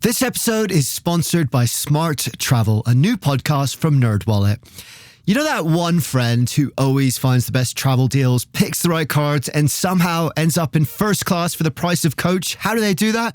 This episode is sponsored by Smart Travel, a new podcast from NerdWallet. You know that one friend who always finds the best travel deals, picks the right cards, and somehow ends up in first class for the price of coach? How do they do that?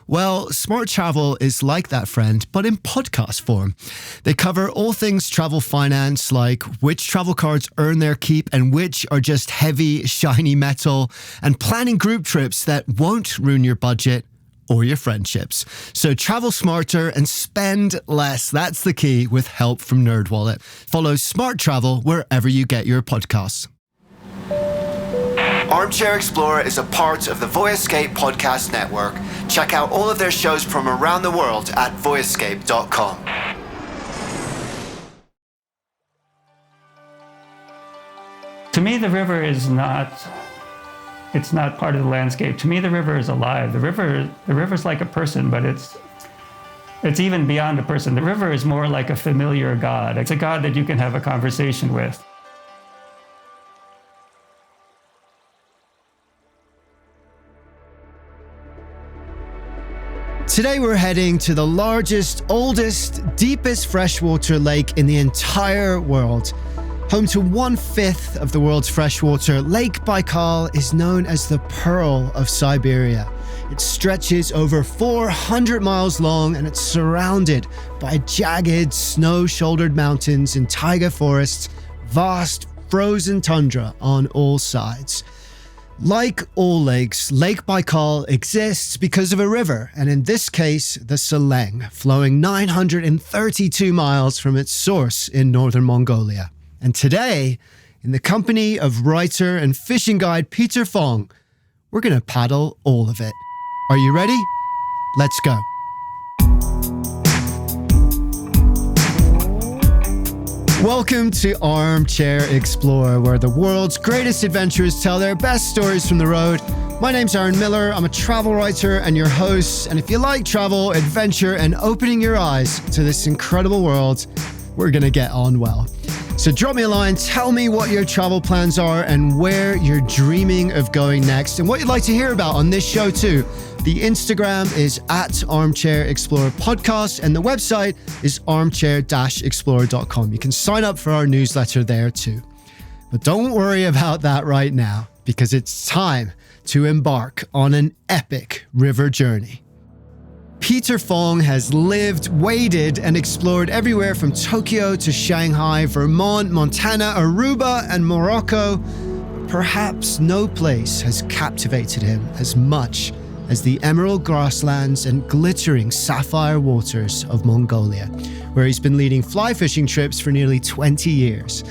Well, Smart Travel is like that friend, but in podcast form. They cover all things travel finance, like which travel cards earn their keep and which are just heavy, shiny metal, and planning group trips that won't ruin your budget or your friendships. So travel smarter and spend less. That's the key with help from NerdWallet. Follow Smart Travel wherever you get your podcasts. Armchair Explorer is a part of the Voyescape podcast network. Check out all of their shows from around the world at voyescape.com. To me, the river is not part of the landscape. To me, the river is alive. The river is like a person, but it's even beyond a person. The river is more like a familiar god. It's a god that you can have a conversation with. Today we're heading to the largest, oldest, deepest freshwater lake in the entire world. Home to 1/5 of the world's freshwater, Lake Baikal is known as the Pearl of Siberia. It stretches over 400 miles long and it's surrounded by jagged, snow-shouldered mountains and taiga forests, vast, frozen tundra on all sides. Like all lakes, Lake Baikal exists because of a river, and in this case, the Selenge, flowing 932 miles from its source in northern Mongolia. And today, in the company of writer and fishing guide Peter Fong, we're going to paddle all of it. Are you ready? Let's go. Welcome to Armchair Explorer, where the world's greatest adventurers tell their best stories from the road. My name's Aaron Miller. I'm a travel writer and your host. And if you like travel, adventure, and opening your eyes to this incredible world, we're going to get on well. So drop me a line, tell me what your travel plans are and where you're dreaming of going next and what you'd like to hear about on this show too. The Instagram is at Armchair Explorer Podcast and the website is armchair-explorer.com. You can sign up for our newsletter there too. But don't worry about that right now because it's time to embark on an epic river journey. Peter Fong has lived, waded, and explored everywhere from Tokyo to Shanghai, Vermont, Montana, Aruba, and Morocco. Perhaps no place has captivated him as much as the emerald grasslands and glittering sapphire waters of Mongolia, where he's been leading fly fishing trips for nearly 20 years.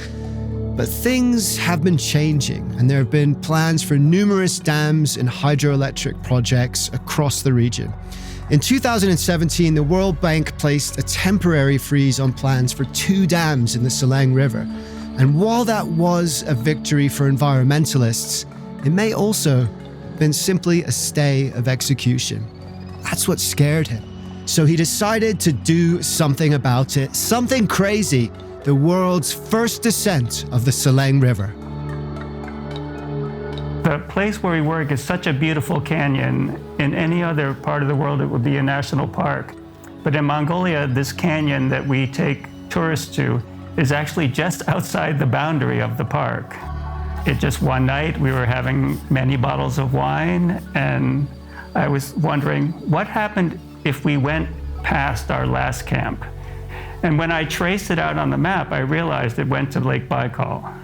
But things have been changing, and there have been plans for numerous dams and hydroelectric projects across the region. In 2017, the World Bank placed a temporary freeze on plans for 2 dams in the Selenge River. And while that was a victory for environmentalists, it may also have been simply a stay of execution. That's what scared him. So he decided to do something about it, something crazy, the world's first descent of the Selenge River. The place where we work is such a beautiful canyon. In any other part of the world, it would be a national park. But in Mongolia, this canyon that we take tourists to is actually just outside the boundary of the park. One night, we were having many bottles of wine, and I was wondering what happened if we went past our last camp. And when I traced it out on the map, I realized it went to Lake Baikal.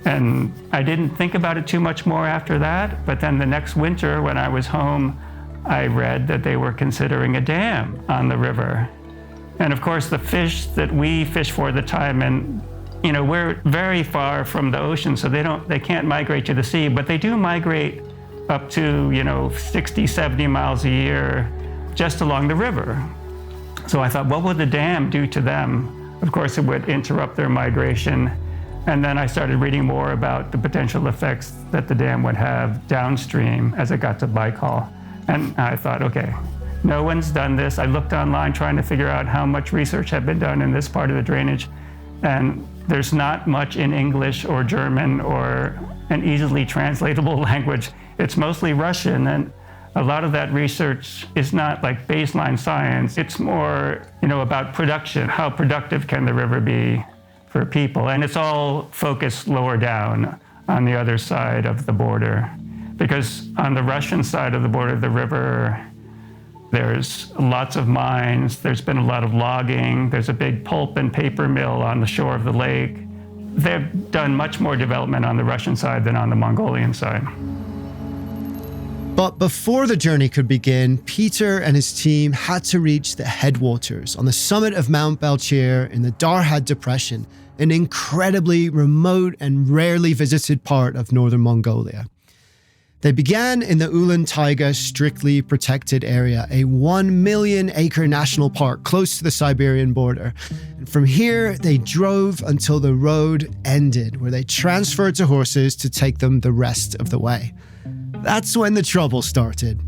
And I didn't think about it too much more after that, but then the next winter when I was home, I read that they were considering a dam on the river. And of course, the fish that we fish for the time, and we're very far from the ocean, so they can't migrate to the sea, but they do migrate up to 60, 70 miles a year just along the river. So I thought, what would the dam do to them? Of course, it would interrupt their migration. And then I started reading more about the potential effects that the dam would have downstream as it got to Baikal. And I thought, okay, no one's done this. I looked online trying to figure out how much research had been done in this part of the drainage. And there's not much in English or German or an easily translatable language. It's mostly Russian. And a lot of that research is not like baseline science. It's more, about production. How productive can the river be for people? And it's all focused lower down on the other side of the border. Because on the Russian side of the border, the river, there's lots of mines. There's been a lot of logging. There's a big pulp and paper mill on the shore of the lake. They've done much more development on the Russian side than on the Mongolian side. But before the journey could begin, Peter and his team had to reach the headwaters on the summit of Mount Belcher in the Darhad Depression, an incredibly remote and rarely visited part of northern Mongolia. They began in the Ulan Taiga strictly protected area, a 1 million acre national park close to the Siberian border. And from here, they drove until the road ended, where they transferred to horses to take them the rest of the way. That's when the trouble started.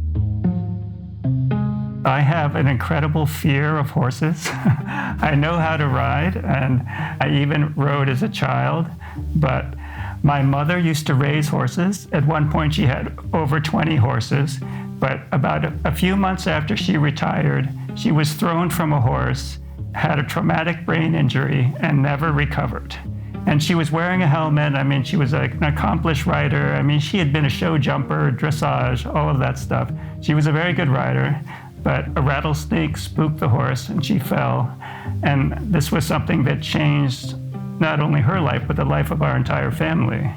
I have an incredible fear of horses. I know how to ride, and I even rode as a child, but my mother used to raise horses. At one point, she had over 20 horses, but about a few months after she retired, she was thrown from a horse, had a traumatic brain injury, and never recovered. And she was wearing a helmet. She was an accomplished rider. She had been a show jumper, dressage, all of that stuff. She was a very good rider, but a rattlesnake spooked the horse and she fell. And this was something that changed not only her life, but the life of our entire family.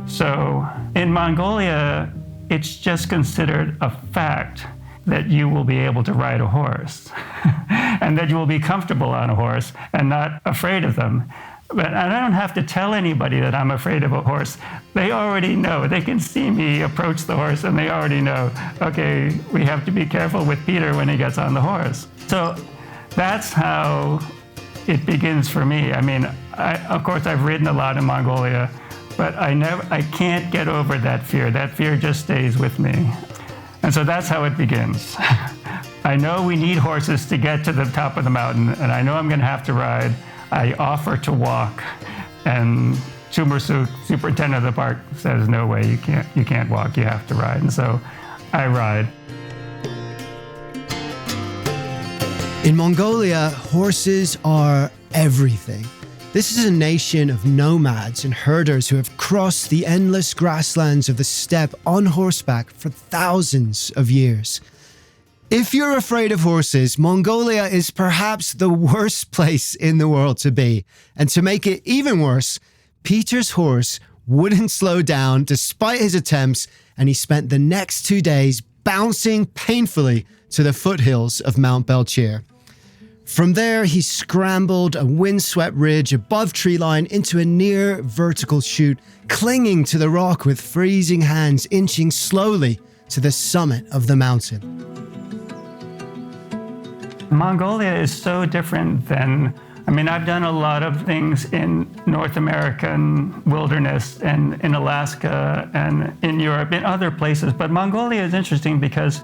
So in Mongolia, it's just considered a fact that you will be able to ride a horse and that you will be comfortable on a horse and not afraid of them. But I don't have to tell anybody that I'm afraid of a horse. They already know. They can see me approach the horse and they already know, okay, we have to be careful with Peter when he gets on the horse. So that's how it begins for me. Of course, I've ridden a lot in Mongolia, but I can't get over that fear. That fear just stays with me. And so that's how it begins. I know we need horses to get to the top of the mountain, and I know I'm going to have to ride. I offer to walk, and Chumersuk, superintendent of the park, says, no way, you can't walk, you have to ride. And so I ride. In Mongolia, horses are everything. This is a nation of nomads and herders who have crossed the endless grasslands of the steppe on horseback for thousands of years. If you're afraid of horses, Mongolia is perhaps the worst place in the world to be. And to make it even worse, Peter's horse wouldn't slow down despite his attempts, and he spent the next 2 days bouncing painfully to the foothills of Mount Belcher. From there, he scrambled a windswept ridge above treeline into a near vertical chute, clinging to the rock with freezing hands, inching slowly to the summit of the mountain. Mongolia is so different than, I've done a lot of things in North American wilderness and in Alaska and in Europe, in other places, but Mongolia is interesting because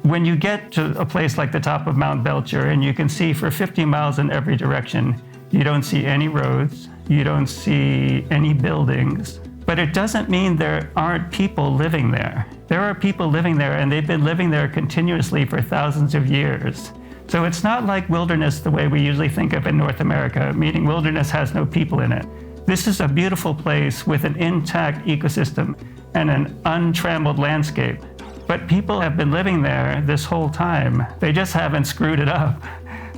when you get to a place like the top of Mount Belcher and you can see for 50 miles in every direction, you don't see any roads, you don't see any buildings, but it doesn't mean there aren't people living there. There are people living there, and they've been living there continuously for thousands of years. So it's not like wilderness the way we usually think of in North America, meaning wilderness has no people in it. This is a beautiful place with an intact ecosystem and an untrammeled landscape. But people have been living there this whole time. They just haven't screwed it up.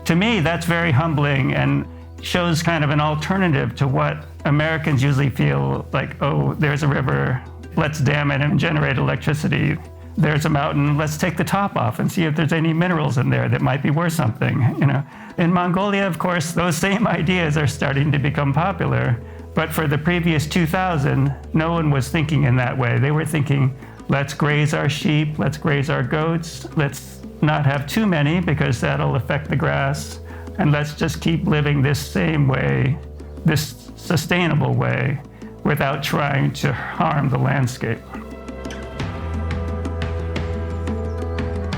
To me, that's very humbling and shows kind of an alternative to what Americans usually feel like, oh, there's a river, let's dam it and generate electricity. There's a mountain, let's take the top off and see if there's any minerals in there that might be worth something. In Mongolia, of course, those same ideas are starting to become popular. But for the previous 2000, no one was thinking in that way. They were thinking, let's graze our sheep, let's graze our goats, let's not have too many because that'll affect the grass, and let's just keep living this same way, this sustainable way, without trying to harm the landscape.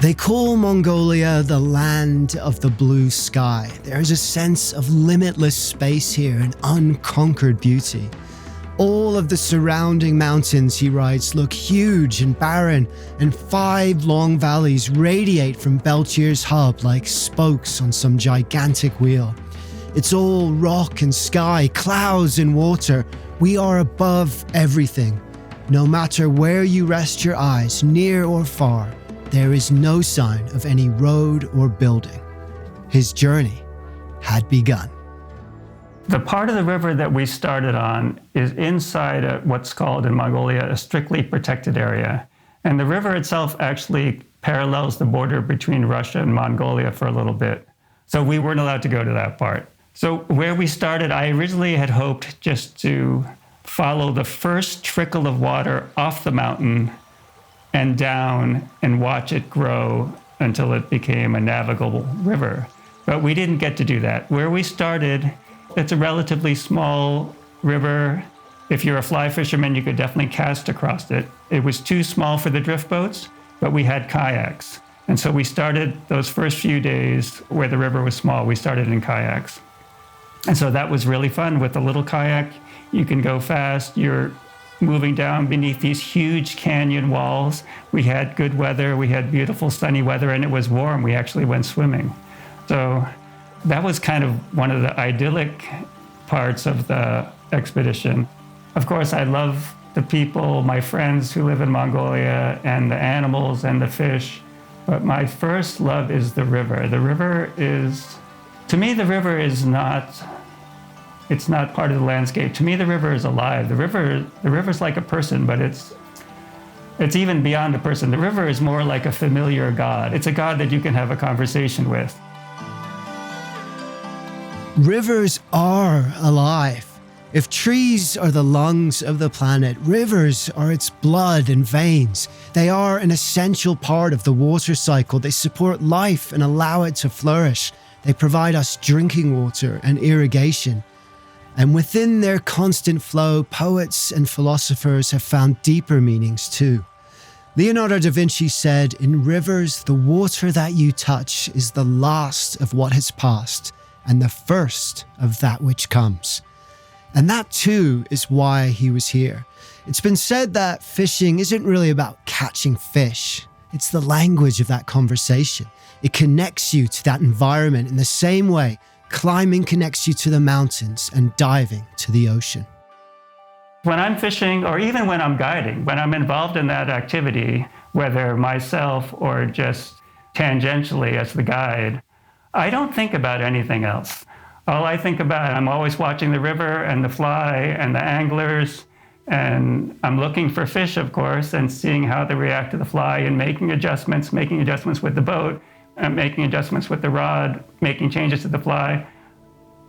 They call Mongolia the land of the blue sky. There is a sense of limitless space here and unconquered beauty. All of the surrounding mountains, he writes, look huge and barren, and 5 long valleys radiate from Belchir's hub like spokes on some gigantic wheel. It's all rock and sky, clouds and water. We are above everything. No matter where you rest your eyes, near or far, there is no sign of any road or building. His journey had begun. The part of the river that we started on is inside what's called in Mongolia a strictly protected area. And the river itself actually parallels the border between Russia and Mongolia for a little bit. So we weren't allowed to go to that part. So where we started, I originally had hoped just to follow the first trickle of water off the mountain and down and watch it grow until it became a navigable river. But we didn't get to do that. Where we started, it's a relatively small river. If you're a fly fisherman, you could definitely cast across it. It was too small for the drift boats, but we had kayaks. And so we started those first few days where the river was small, we started in kayaks. And so that was really fun. With a little kayak, you can go fast. You're moving down beneath these huge canyon walls. We had good weather. We had beautiful sunny weather, and it was warm. We actually went swimming. So that was kind of one of the idyllic parts of the expedition. Of course, I love the people, my friends who live in Mongolia, and the animals and the fish. But my first love is the river. The river is, to me, the river is it's not part of the landscape. To me, the river is alive. The river's like a person, but it's even beyond a person. The river is more like a familiar god. It's a god that you can have a conversation with. Rivers are alive. If trees are the lungs of the planet, rivers are its blood and veins. They are an essential part of the water cycle. They support life and allow it to flourish. They provide us drinking water and irrigation. And within their constant flow, poets and philosophers have found deeper meanings too. Leonardo da Vinci said, "In rivers, the water that you touch is the last of what has passed, and the first of that which comes." And that too is why he was here. It's been said that fishing isn't really about catching fish. It's the language of that conversation. It connects you to that environment in the same way climbing connects you to the mountains and diving to the ocean. When I'm fishing, or even when I'm guiding, when I'm involved in that activity, whether myself or just tangentially as the guide, I don't think about anything else. All I think about, I'm always watching the river and the fly and the anglers, and I'm looking for fish, of course, and seeing how they react to the fly and making adjustments with the boat, and making adjustments with the rod, making changes to the fly.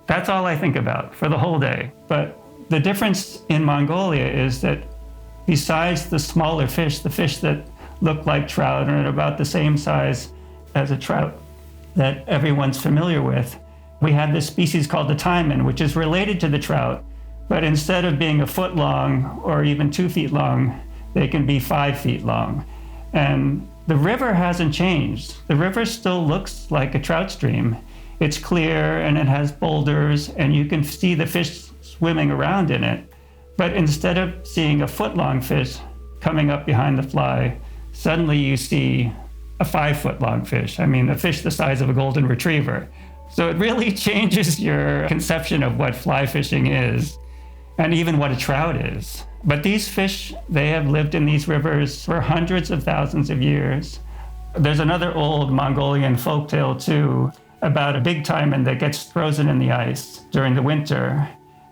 That's all I think about for the whole day. But the difference in Mongolia is that besides the smaller fish, the fish that look like trout and are about the same size as a trout that everyone's familiar with, we have this species called the taimen, which is related to the trout, but instead of being a foot long or even 2 feet long, they can be 5 feet long. And the river hasn't changed. The river still looks like a trout stream. It's clear and it has boulders and you can see the fish swimming around in it. But instead of seeing a foot-long fish coming up behind the fly, suddenly you see a 5-foot-long fish. I mean, a fish the size of a golden retriever. So it really changes your conception of what fly fishing is and even what a trout is. But these fish, they have lived in these rivers for hundreds of thousands of years. There's another old Mongolian folktale too about a big taimen that gets frozen in the ice during the winter.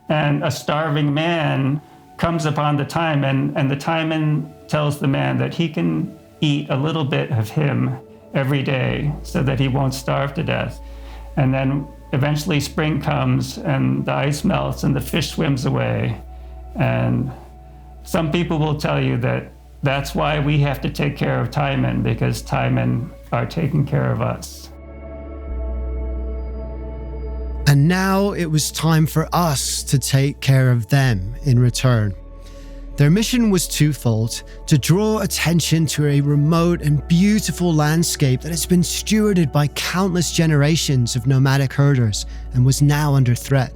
And a starving man comes upon the taimen, and the taimen tells the man that he can eat a little bit of him every day so that he won't starve to death. And then eventually spring comes and the ice melts and the fish swims away. And some people will tell you that that's why we have to take care of taimen, because taimen are taking care of us. And now it was time for us to take care of them in return. Their mission was twofold: to draw attention to a remote and beautiful landscape that has been stewarded by countless generations of nomadic herders and was now under threat,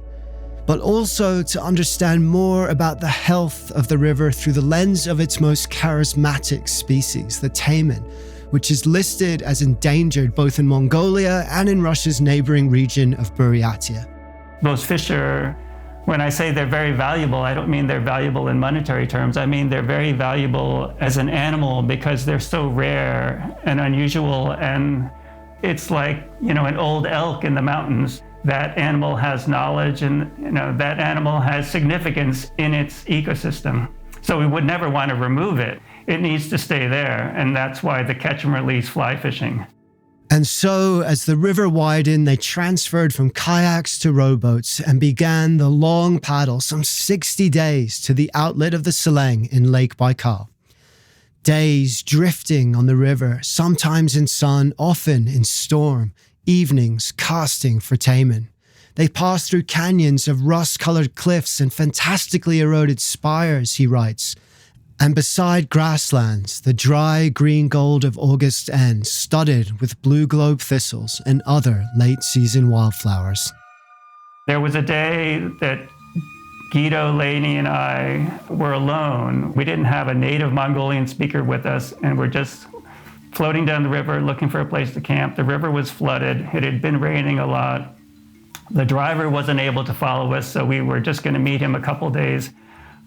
but also to understand more about the health of the river through the lens of its most charismatic species, the taimen, which is listed as endangered both in Mongolia and in Russia's neighboring region of Buryatia. Those fish are, when I say they're very valuable, I don't mean they're valuable in monetary terms. I mean they're very valuable as an animal because they're so rare and unusual. And it's like, an old elk in the mountains. That animal has knowledge and, that animal has significance in its ecosystem. So we would never want to remove it. It needs to stay there. And that's why the catch and release fly fishing. And so, as the river widened, they transferred from kayaks to rowboats and began the long paddle, some 60 days, to the outlet of the Selenge in Lake Baikal. Days drifting on the river, sometimes in sun, often in storm, evenings casting for taimen. They passed through canyons of rust-colored cliffs and fantastically eroded spires, he writes. And beside grasslands, the dry green gold of August ends, studded with blue globe thistles and other late-season wildflowers. There was a day that Guido, Laney, and I were alone. We didn't have a native Mongolian speaker with us, and we're just floating down the river looking for a place to camp. The river was flooded. It had been raining a lot. The driver wasn't able to follow us, so we were just going to meet him a couple days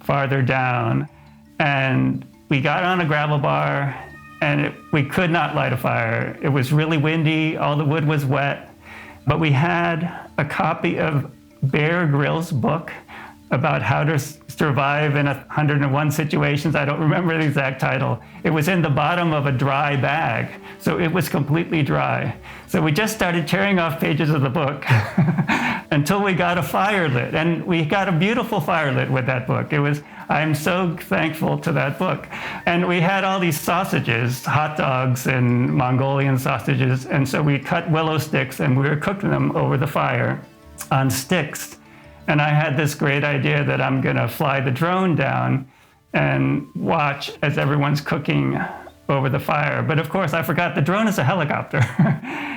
farther down. And we got on a gravel bar, and we could not light a fire. It was really windy, all the wood was wet, but we had a copy of Bear Grylls' book about how to survive in 101 situations. I don't remember the exact title. It was in the bottom of a dry bag, so it was completely dry. So we just started tearing off pages of the book until we got a fire lit, and we got a beautiful fire lit with that book. I'm so thankful to that book. And we had all these sausages, hot dogs and Mongolian sausages, and so we cut willow sticks and we were cooking them over the fire on sticks. And I had this great idea that I'm gonna fly the drone down and watch as everyone's cooking over the fire. But of course, I forgot the drone is a helicopter.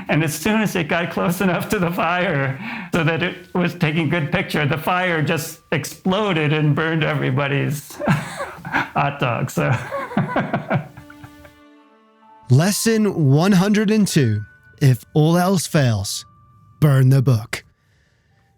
And as soon as it got close enough to the fire so that it was taking good picture, the fire just exploded and burned everybody's hot dog. So Lesson 102, if all else fails, burn the book.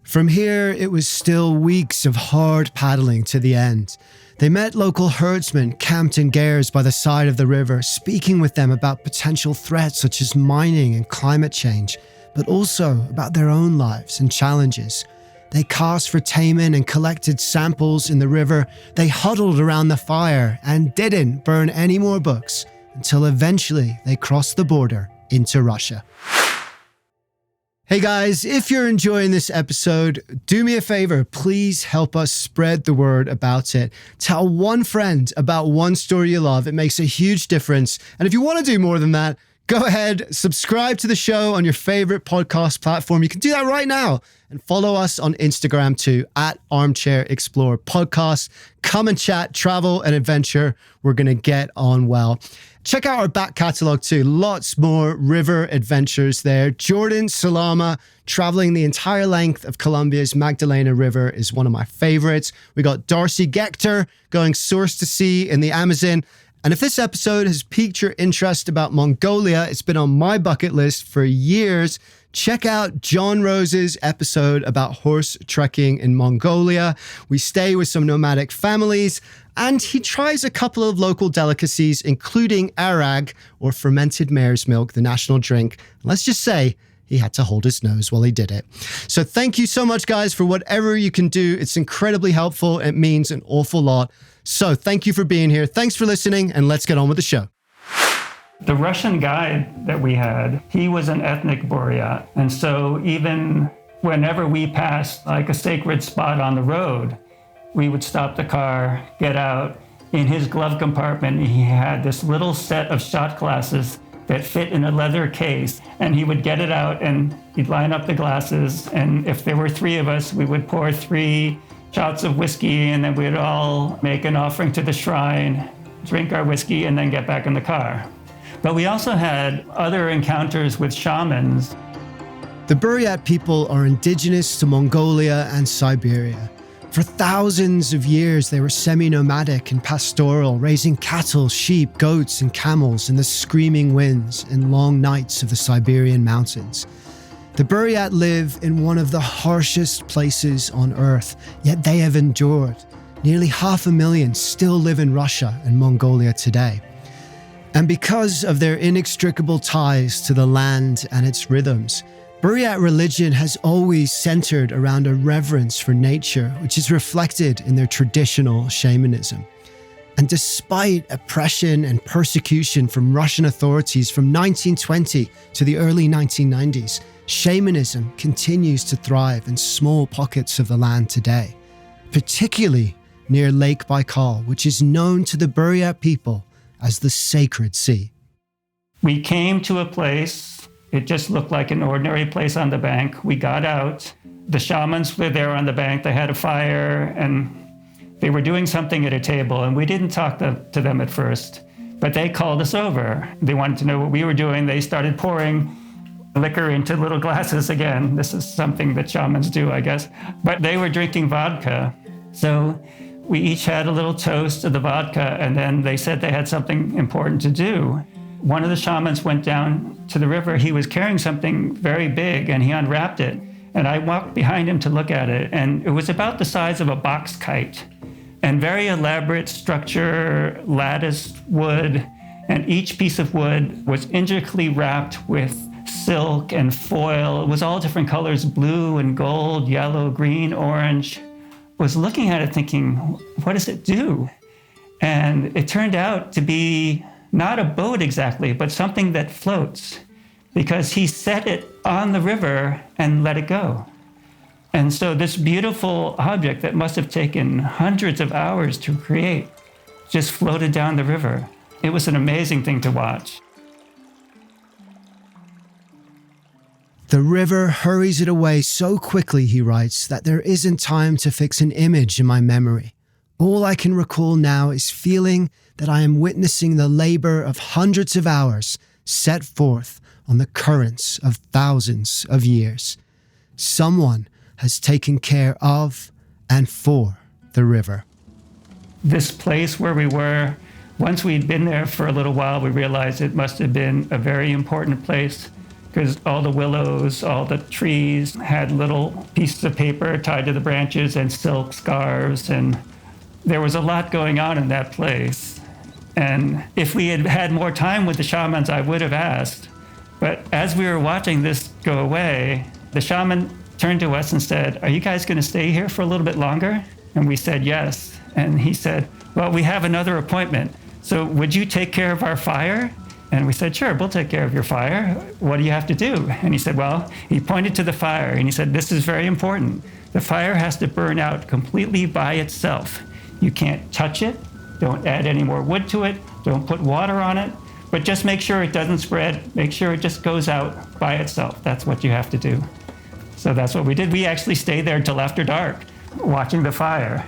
From here, it was still weeks of hard paddling to the end. They met local herdsmen camped in gairs by the side of the river, speaking with them about potential threats such as mining and climate change, but also about their own lives and challenges. They cast for taimen and collected samples in the river. They huddled around the fire and didn't burn any more books until eventually they crossed the border into Russia. Hey guys, if you're enjoying this episode, do me a favor, please help us spread the word about it. Tell one friend about one story you love. It makes a huge difference. And if you want to do more than that, go ahead, subscribe to the show on your favorite podcast platform. You can do that right now. And follow us on Instagram too, at armchair-explorer podcast. Come and chat, travel and adventure. We're going to get on well. Check out our back catalog too. Lots more river adventures there. Jordan Salama traveling the entire length of Colombia's Magdalena River is one of my favorites. We got Darcy Gechter going source to sea in the Amazon. And if this episode has piqued your interest about Mongolia, it's been on my bucket list for years. Check out John Rose's episode about horse trekking in Mongolia. We stay with some nomadic families, and he tries a couple of local delicacies, including arag, or fermented mare's milk, the national drink. Let's just say he had to hold his nose while he did it. So thank you so much, guys, for whatever you can do. It's incredibly helpful. It means an awful lot. So thank you for being here. Thanks for listening, and let's get on with the show. The Russian guide that we had, he was an ethnic Buryat. And so even whenever we passed like a sacred spot on the road, we would stop the car, get out. In his glove compartment, he had this little set of shot glasses that fit in a leather case. And he would get it out and he'd line up the glasses. And if there were three of us, we would pour 3 shots of whiskey, and then we'd all make an offering to the shrine, drink our whiskey, and then get back in the car. But we also had other encounters with shamans. The Buryat people are indigenous to Mongolia and Siberia. For thousands of years, they were semi-nomadic and pastoral, raising cattle, sheep, goats, and camels in the screaming winds and long nights of the Siberian mountains. The Buryat live in one of the harshest places on Earth, yet they have endured. Nearly 500,000 still live in Russia and Mongolia today. And because of their inextricable ties to the land and its rhythms, Buryat religion has always centered around a reverence for nature, which is reflected in their traditional shamanism. And despite oppression and persecution from Russian authorities from 1920 to the early 1990s, shamanism continues to thrive in small pockets of the land today, particularly near Lake Baikal, which is known to the Buryat people as the Sacred Sea. We came to a place. It just looked like an ordinary place on the bank. We got out. The shamans were there on the bank. They had a fire and they were doing something at a table. And we didn't talk to them at first, but they called us over. They wanted to know what we were doing. They started pouring liquor into little glasses again. This is something that shamans do, I guess. But they were drinking vodka. So we each had a little toast of the vodka, and then they said they had something important to do. One of the shamans went down to the river. He was carrying something very big, and he unwrapped it. And I walked behind him to look at it, and it was about the size of a box kite, and very elaborate structure, latticed wood, and each piece of wood was intricately wrapped with silk and foil. It was all different colors, blue and gold, yellow, green, orange. I was looking at it thinking, what does it do? And it turned out to be not a boat exactly, but something that floats, because he set it on the river and let it go. And so this beautiful object that must have taken hundreds of hours to create just floated down the river. It was an amazing thing to watch. The river hurries it away so quickly, he writes, that there isn't time to fix an image in my memory. All I can recall now is feeling that I am witnessing the labor of hundreds of hours set forth on the currents of thousands of years. Someone has taken care of and for the river. This place where we were, once we'd been there for a little while, we realized it must have been a very important place, because all the willows, all the trees had little pieces of paper tied to the branches and silk scarves, and there was a lot going on in that place. And if we had had more time with the shamans, I would have asked. But as we were watching this go away, the shaman turned to us and said, "Are you guys going to stay here for a little bit longer?" And we said yes. And he said, "Well, we have another appointment. So would you take care of our fire?" And we said, "Sure, we'll take care of your fire. What do you have to do?" And he said, well, he pointed to the fire and he said, "This is very important. The fire has to burn out completely by itself. You can't touch it. Don't add any more wood to it. Don't put water on it. But just make sure it doesn't spread. Make sure it just goes out by itself. That's what you have to do." So that's what we did. We actually stayed there until after dark, watching the fire.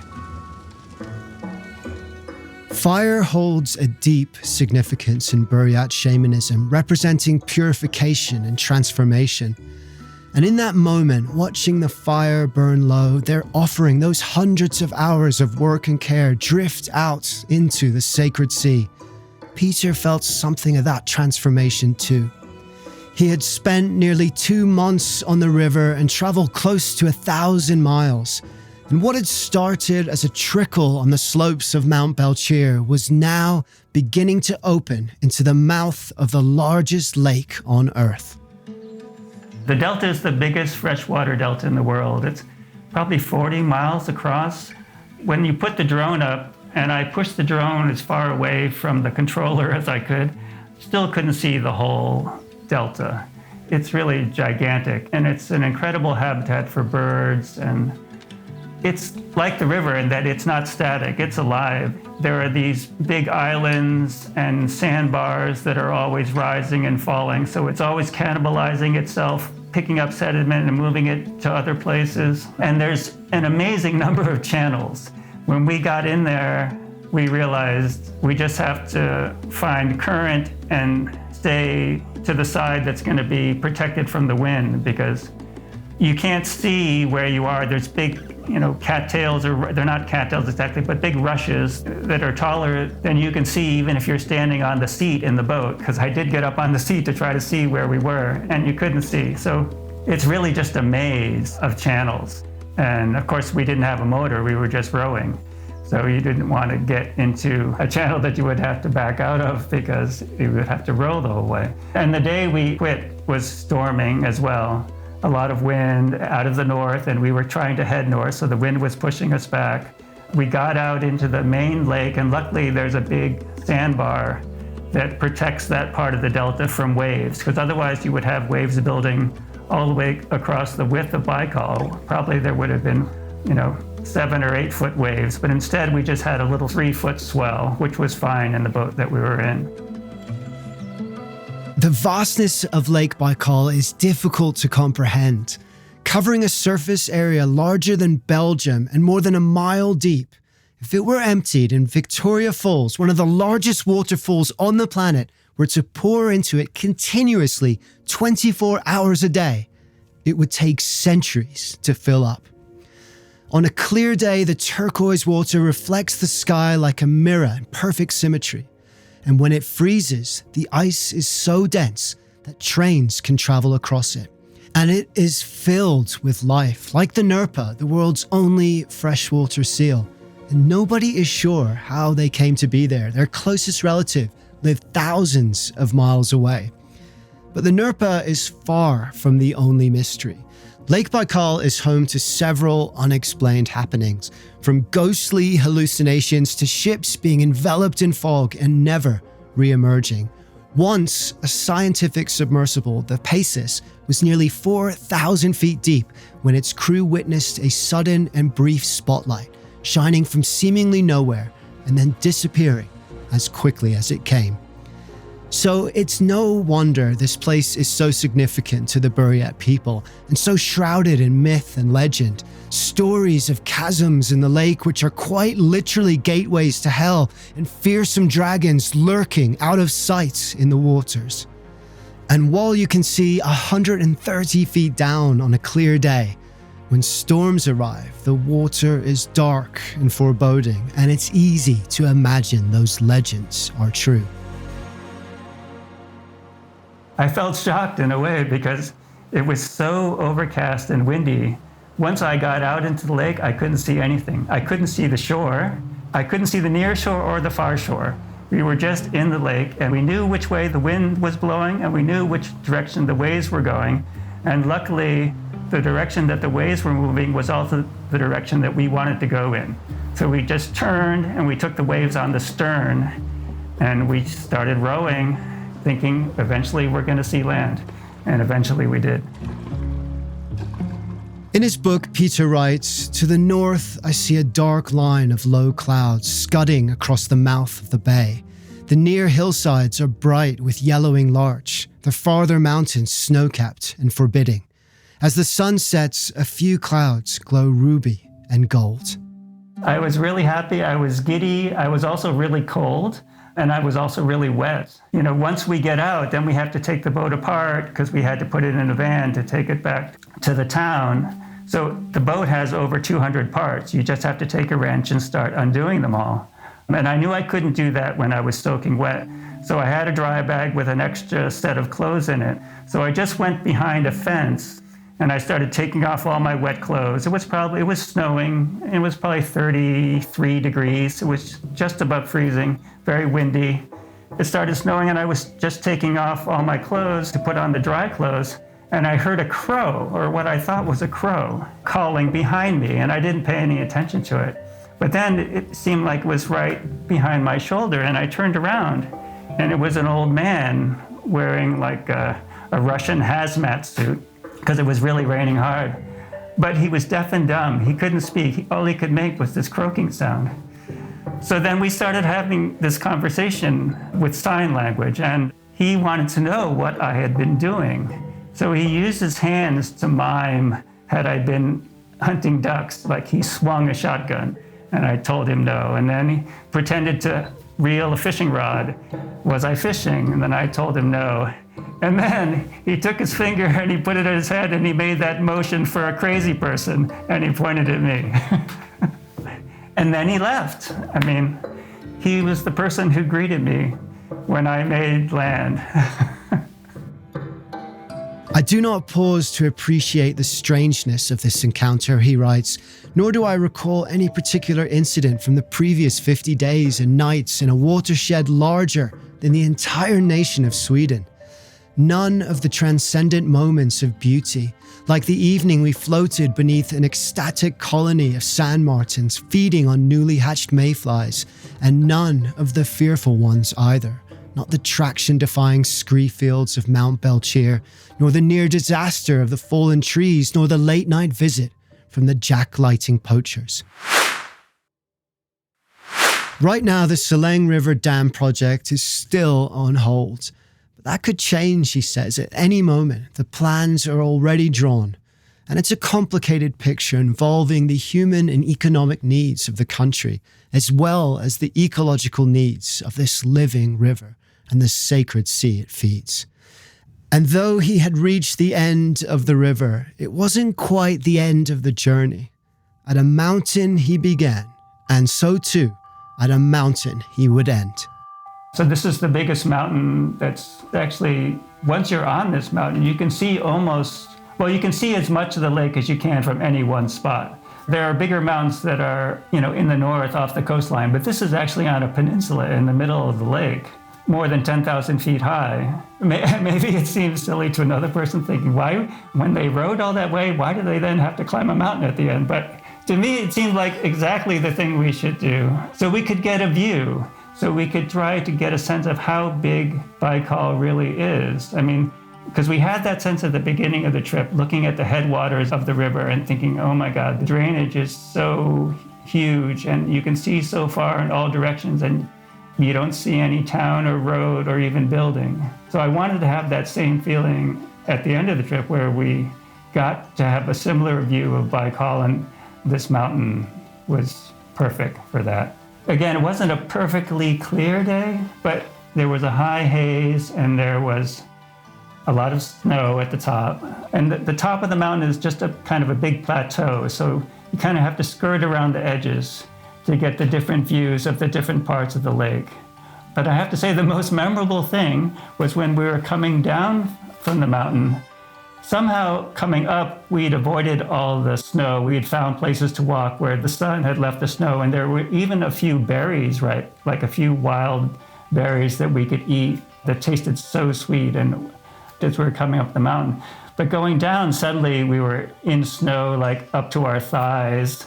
Fire holds a deep significance in Buryat shamanism, representing purification and transformation. And in that moment, watching the fire burn low, their offering, those hundreds of hours of work and care, drift out into the sacred sea. Peter felt something of that transformation too. He had spent nearly 2 months on the river and traveled close to 1,000 miles. And what had started as a trickle on the slopes of Mount Belcher was now beginning to open into the mouth of the largest lake on Earth. The delta is the biggest freshwater delta in the world. It's probably 40 miles across. When you put the drone up, and I pushed the drone as far away from the controller as I could, still couldn't see the whole delta. It's really gigantic, and it's an incredible habitat for birds, and it's like the river in that it's not static, it's alive. There are these big islands and sandbars that are always rising and falling, so it's always cannibalizing itself, picking up sediment and moving it to other places. And there's an amazing number of channels. When we got in there, we realized we just have to find current and stay to the side that's going to be protected from the wind, because you can't see where you are. There's big, cattails, or they're not cattails exactly, but big rushes that are taller than you can see even if you're standing on the seat in the boat, because I did get up on the seat to try to see where we were, and you couldn't see. So it's really just a maze of channels. And of course, we didn't have a motor, we were just rowing. So you didn't want to get into a channel that you would have to back out of, because you would have to row the whole way. And the day we quit was storming as well. A lot of wind out of the north, and we were trying to head north, so the wind was pushing us back. We got out into the main lake, and luckily there's a big sandbar that protects that part of the delta from waves, because otherwise you would have waves building all the way across the width of Baikal. Probably there would have been, 7 or 8 foot waves, but instead we just had a little 3-foot swell, which was fine in the boat that we were in. The vastness of Lake Baikal is difficult to comprehend. Covering a surface area larger than Belgium and more than a mile deep, if it were emptied and Victoria Falls, one of the largest waterfalls on the planet, were to pour into it continuously 24 hours a day, it would take centuries to fill up. On a clear day, the turquoise water reflects the sky like a mirror in perfect symmetry. And when it freezes, the ice is so dense that trains can travel across it. And it is filled with life, like the Nerpa, the world's only freshwater seal. And nobody is sure how they came to be there. Their closest relative lived thousands of miles away. But the Nerpa is far from the only mystery. Lake Baikal is home to several unexplained happenings, from ghostly hallucinations to ships being enveloped in fog and never re-emerging. Once, a scientific submersible, the Pegasus, was nearly 4,000 feet deep when its crew witnessed a sudden and brief spotlight, shining from seemingly nowhere and then disappearing as quickly as it came. So it's no wonder this place is so significant to the Buryat people and so shrouded in myth and legend. Stories of chasms in the lake which are quite literally gateways to hell, and fearsome dragons lurking out of sight in the waters. And while you can see 130 feet down on a clear day, when storms arrive, the water is dark and foreboding, and it's easy to imagine those legends are true. I felt shocked in a way because it was so overcast and windy. Once I got out into the lake, I couldn't see anything. I couldn't see the shore. I couldn't see the near shore or the far shore. We were just in the lake, and we knew which way the wind was blowing, and we knew which direction the waves were going. And luckily, the direction that the waves were moving was also the direction that we wanted to go in. So we just turned and we took the waves on the stern, and we started rowing, thinking eventually we're going to see land. And eventually we did. In his book, Peter writes, "To the north, I see a dark line of low clouds scudding across the mouth of the bay. The near hillsides are bright with yellowing larch, the farther mountains snow-capped and forbidding. As the sun sets, a few clouds glow ruby and gold." I was really happy. I was giddy. I was also really cold. And I was also really wet. Once we get out, then we have to take the boat apart because we had to put it in a van to take it back to the town. So the boat has over 200 parts. You just have to take a wrench and start undoing them all. And I knew I couldn't do that when I was soaking wet. So I had a dry bag with an extra set of clothes in it. So I just went behind a fence and I started taking off all my wet clothes. It was snowing. It was probably 33 degrees. It was just above freezing, very windy. It started snowing and I was just taking off all my clothes to put on the dry clothes. And I heard a crow, or what I thought was a crow, calling behind me, and I didn't pay any attention to it. But then it seemed like it was right behind my shoulder, and I turned around, and it was an old man wearing like a Russian hazmat suit, because it was really raining hard. But he was deaf and dumb. He couldn't speak. All he could make was this croaking sound. So then we started having this conversation with sign language, and he wanted to know what I had been doing. So he used his hands to mime, had I been hunting ducks, like he swung a shotgun. And I told him no. And then he pretended to reel a fishing rod. Was I fishing? And then I told him no. And then he took his finger and he put it at his head and he made that motion for a crazy person and he pointed at me. And then he left. I mean, he was the person who greeted me when I made land. I do not pause to appreciate the strangeness of this encounter, he writes, nor do I recall any particular incident from the previous 50 days and nights in a watershed larger than the entire nation of Sweden. None of the transcendent moments of beauty, like the evening we floated beneath an ecstatic colony of sand martins feeding on newly hatched mayflies, and none of the fearful ones either. Not the traction-defying scree fields of Mount Belcher, nor the near disaster of the fallen trees, nor the late-night visit from the jack-lighting poachers. Right now, the Selenge River Dam project is still on hold. But that could change, he says, at any moment. The plans are already drawn. And it's a complicated picture involving the human and economic needs of the country, as well as the ecological needs of this living river and the sacred sea it feeds. And though he had reached the end of the river, it wasn't quite the end of the journey. At a mountain he began, and so too, at a mountain he would end. So this is the biggest mountain that's actually, once you're on this mountain, you can see you can see as much of the lake as you can from any one spot. There are bigger mountains that are, in the north off the coastline, but this is actually on a peninsula in the middle of the lake, more than 10,000 feet high. Maybe it seems silly to another person thinking, why, when they rode all that way, why do they then have to climb a mountain at the end? But to me, it seemed like exactly the thing we should do. So we could get a view, so we could try to get a sense of how big Baikal really is. I mean, because we had that sense at the beginning of the trip, looking at the headwaters of the river and thinking, oh my God, the drainage is so huge and you can see so far in all directions and you don't see any town or road or even building. So I wanted to have that same feeling at the end of the trip where we got to have a similar view of Baikal, and this mountain was perfect for that. Again, it wasn't a perfectly clear day, but there was a high haze and there was a lot of snow at the top. And the top of the mountain is just a kind of a big plateau, so you kind of have to skirt around the edges to get the different views of the different parts of the lake. But I have to say the most memorable thing was when we were coming down from the mountain. Somehow coming up, we'd avoided all the snow. We had found places to walk where the sun had left the snow, and there were even a few berries, right? Like a few wild berries that we could eat that tasted so sweet and as we were coming up the mountain. But going down, suddenly we were in snow, like up to our thighs.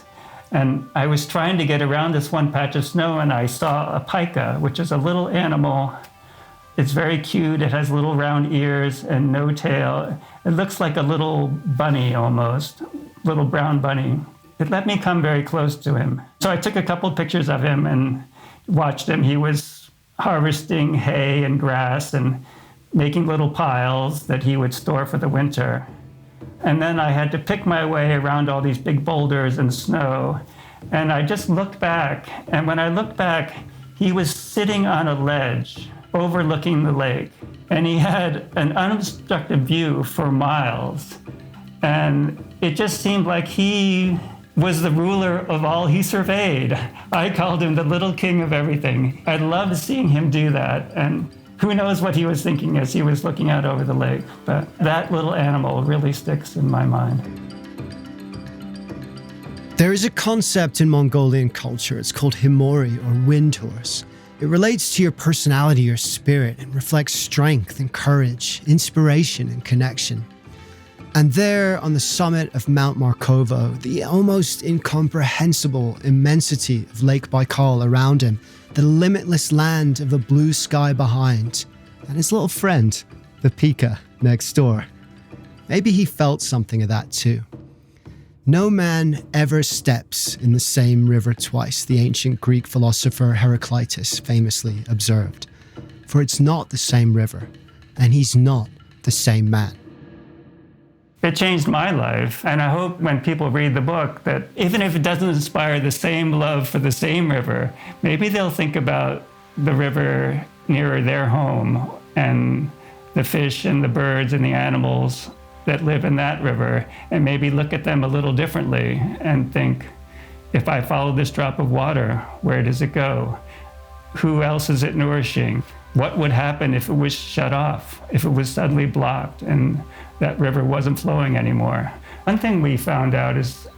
And I was trying to get around this one patch of snow and I saw a pika, which is a little animal. It's very cute. It has little round ears and no tail. It looks like a little bunny almost, little brown bunny. It let me come very close to him. So I took a couple pictures of him and watched him. He was harvesting hay and grass and making little piles that he would store for the winter. And then I had to pick my way around all these big boulders and snow. And I just looked back. And when I looked back, he was sitting on a ledge overlooking the lake. And he had an unobstructed view for miles. And it just seemed like he was the ruler of all he surveyed. I called him the little king of everything. I loved seeing him do that. And who knows what he was thinking as he was looking out over the lake. But that little animal really sticks in my mind. There is a concept in Mongolian culture. It's called himori, or wind horse. It relates to your personality or spirit and reflects strength and courage, inspiration and connection. And there on the summit of Mount Markovo, the almost incomprehensible immensity of Lake Baikal around him, the limitless land of the blue sky behind, and his little friend, the pika, next door. Maybe he felt something of that too. No man ever steps in the same river twice, the ancient Greek philosopher Heraclitus famously observed. For it's not the same river, and he's not the same man. It changed my life, and I hope when people read the book that even if it doesn't inspire the same love for the same river, maybe they'll think about the river nearer their home and the fish and the birds and the animals that live in that river and maybe look at them a little differently and think, if I follow this drop of water, where does it go? Who else is it nourishing? What would happen if it was shut off, if it was suddenly blocked and that river wasn't flowing anymore? One thing we found out is,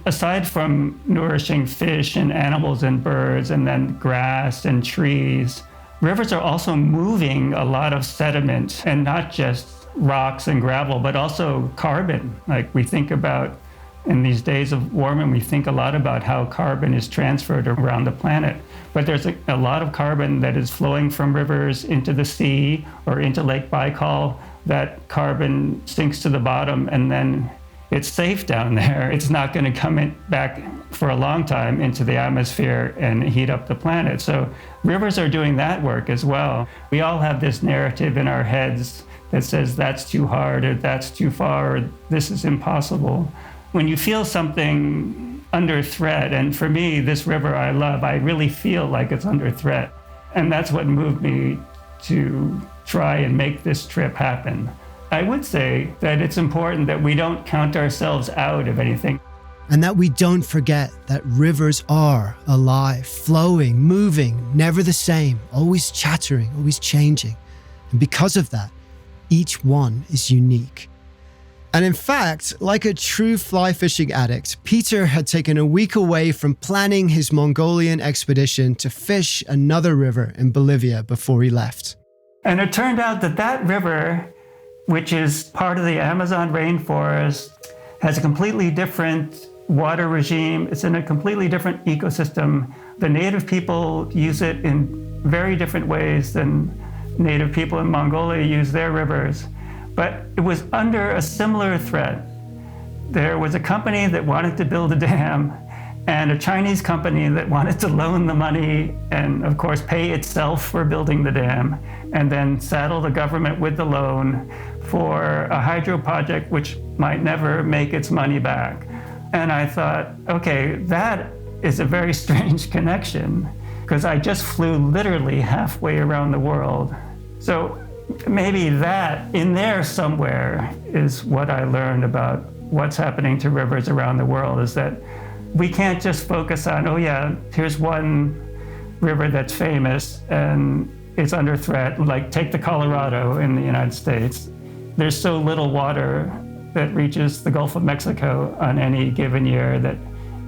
aside from nourishing fish and animals and birds and then grass and trees, rivers are also moving a lot of sediment, and not just rocks and gravel, but also carbon. Like we think about in these days of warming, we think a lot about how carbon is transferred around the planet. But there's a lot of carbon that is flowing from rivers into the sea or into Lake Baikal. That carbon sinks to the bottom and then it's safe down there. It's not going to come back for a long time into the atmosphere and heat up the planet. So rivers are doing that work as well. We all have this narrative in our heads that says that's too hard or that's too far or this is impossible. When you feel something under threat, and for me, this river I love, I really feel like it's under threat. And that's what moved me to try and make this trip happen. I would say that it's important that we don't count ourselves out of anything. And that we don't forget that rivers are alive, flowing, moving, never the same, always chattering, always changing. And because of that, each one is unique. And in fact, like a true fly fishing addict, Peter had taken a week away from planning his Mongolian expedition to fish another river in Bolivia before he left. And it turned out that that river, which is part of the Amazon rainforest, has a completely different water regime. It's in a completely different ecosystem. The native people use it in very different ways than native people in Mongolia use their rivers. But it was under a similar threat. There was a company that wanted to build a dam and a Chinese company that wanted to loan the money and, of course, pay itself for building the dam and then saddle the government with the loan for a hydro project which might never make its money back. And I thought, okay, that is a very strange connection because I just flew literally halfway around the world. So maybe that in there somewhere is what I learned about what's happening to rivers around the world, is that we can't just focus on, oh yeah, here's one river that's famous and it's under threat, like take the Colorado in the United States. There's so little water that reaches the Gulf of Mexico on any given year that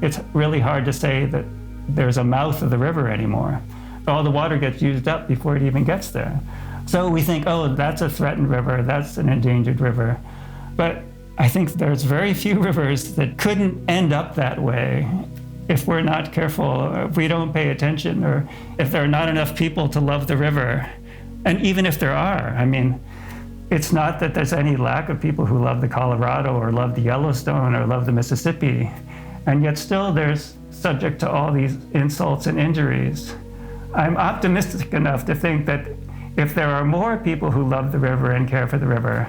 it's really hard to say that there's a mouth of the river anymore. All the water gets used up before it even gets there. So we think, oh, that's a threatened river, that's an endangered river. But I think there's very few rivers that couldn't end up that way if we're not careful, if we don't pay attention, or if there are not enough people to love the river. And even if there are, it's not that there's any lack of people who love the Colorado or love the Yellowstone or love the Mississippi. And yet still there's subject to all these insults and injuries. I'm optimistic enough to think that if there are more people who love the river and care for the river,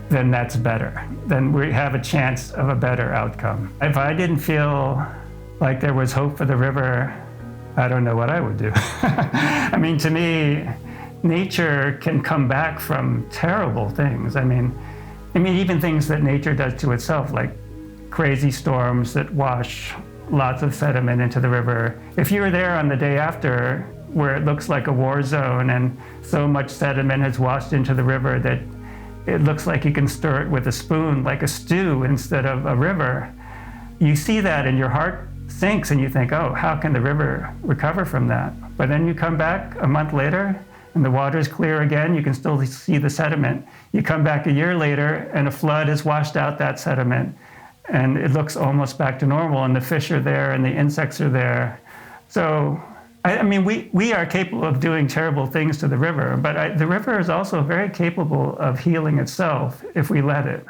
then that's better. Then we have a chance of a better outcome. If I didn't feel like there was hope for the river, I don't know what I would do. To me, nature can come back from terrible things. Even things that nature does to itself, like crazy storms that wash lots of sediment into the river. If you were there on the day after, where it looks like a war zone and so much sediment has washed into the river that it looks like you can stir it with a spoon, like a stew instead of a river, you see that and your heart sinks and you think, oh, how can the river recover from that? But then you come back a month later and the water's clear again, you can still see the sediment. You come back a year later and a flood has washed out that sediment and it looks almost back to normal and the fish are there and the insects are there. So we are capable of doing terrible things to the river, but the river is also very capable of healing itself if we let it.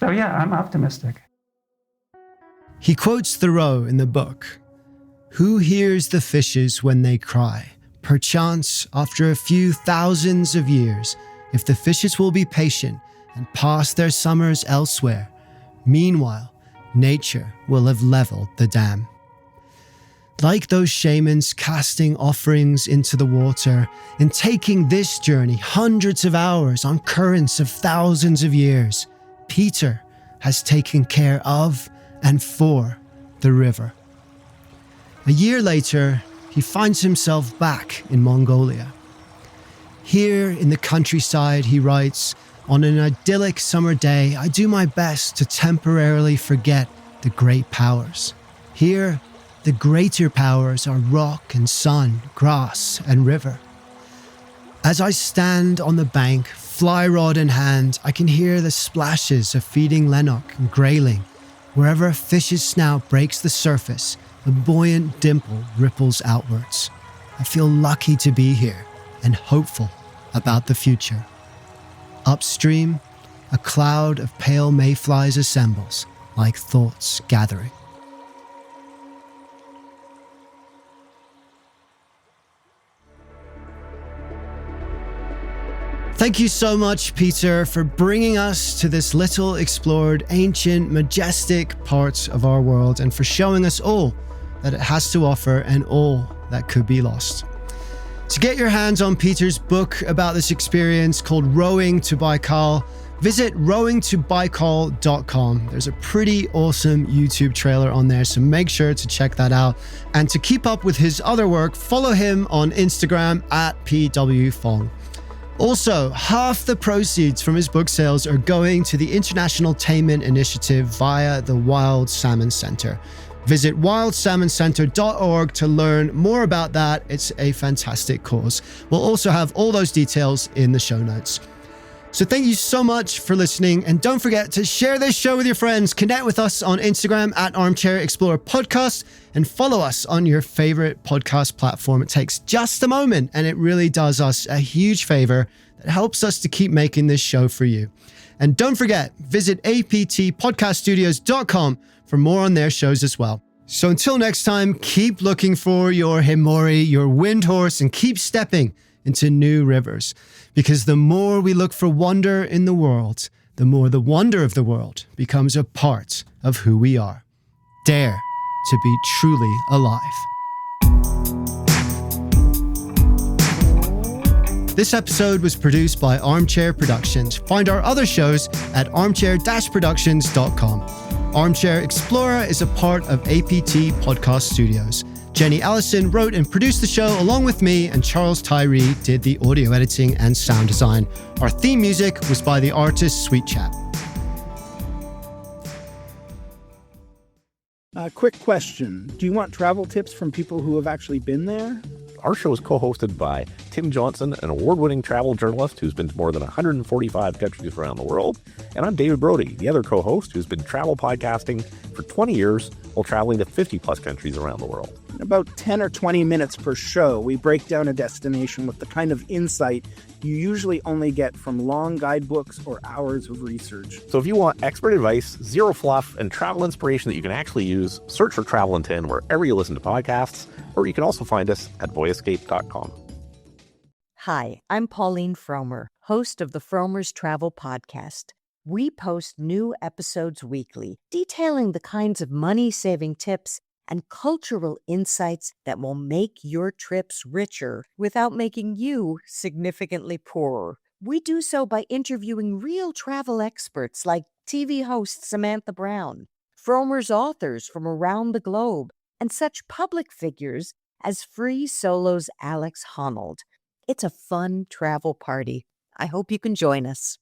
So yeah, I'm optimistic. He quotes Thoreau in the book, "Who hears the fishes when they cry? Perchance, after a few thousands of years, if the fishes will be patient and pass their summers elsewhere, meanwhile, nature will have leveled the dam." Like those shamans casting offerings into the water and taking this journey hundreds of hours on currents of thousands of years, Peter has taken care of and for the river. A year later, he finds himself back in Mongolia. Here in the countryside, he writes, "On an idyllic summer day, I do my best to temporarily forget the great powers. Here, the greater powers are rock and sun, grass and river. As I stand on the bank, fly rod in hand, I can hear the splashes of feeding lennox and grayling. Wherever a fish's snout breaks the surface, a buoyant dimple ripples outwards. I feel lucky to be here and hopeful about the future. Upstream, a cloud of pale mayflies assembles, like thoughts gathering." Thank you so much, Peter, for bringing us to this little explored, ancient, majestic part of our world and for showing us all that it has to offer and all that could be lost. To get your hands on Peter's book about this experience called Rowing to Baikal, visit rowingtobaikal.com. There's a pretty awesome YouTube trailer on there, so make sure to check that out. And to keep up with his other work, follow him on Instagram at pwfong. Also, half the proceeds from his book sales are going to the International Taimen Initiative via the Wild Salmon Center. Visit wildsalmoncenter.org to learn more about that. It's a fantastic cause. We'll also have all those details in the show notes. So thank you so much for listening. And don't forget to share this show with your friends. Connect with us on Instagram at armchair-explorer podcast and follow us on your favorite podcast platform. It takes just a moment and it really does us a huge favor that helps us to keep making this show for you. And don't forget, visit aptpodcaststudios.com for more on their shows as well. So until next time, keep looking for your himori, your wind horse, and keep stepping into new rivers. Because the more we look for wonder in the world, the more the wonder of the world becomes a part of who we are. Dare to be truly alive. This episode was produced by Armchair Productions. Find our other shows at armchair-productions.com. Armchair Explorer is a part of APT Podcast Studios. Jenny Allison wrote and produced the show along with me, and Charles Tyree did the audio editing and sound design. Our theme music was by the artist Sweet Chat. Quick question. Do you want travel tips from people who have actually been there? Our show is co-hosted by Tim Johnson, an award-winning travel journalist who's been to more than 145 countries around the world. And I'm David Brody, the other co-host who's been travel podcasting for 20 years while traveling to 50-plus countries around the world. In about 10 or 20 minutes per show, we break down a destination with the kind of insight you usually only get from long guidebooks or hours of research. So if you want expert advice, zero fluff, and travel inspiration that you can actually use, search for Travel in 10 wherever you listen to podcasts, or you can also find us at voyescape.com. Hi, I'm Pauline Fromer, host of the Fromers Travel Podcast. We post new episodes weekly, detailing the kinds of money-saving tips and cultural insights that will make your trips richer without making you significantly poorer. We do so by interviewing real travel experts like TV host Samantha Brown, Fromers authors from around the globe, and such public figures as Free Solo's Alex Honnold. It's a fun travel party. I hope you can join us.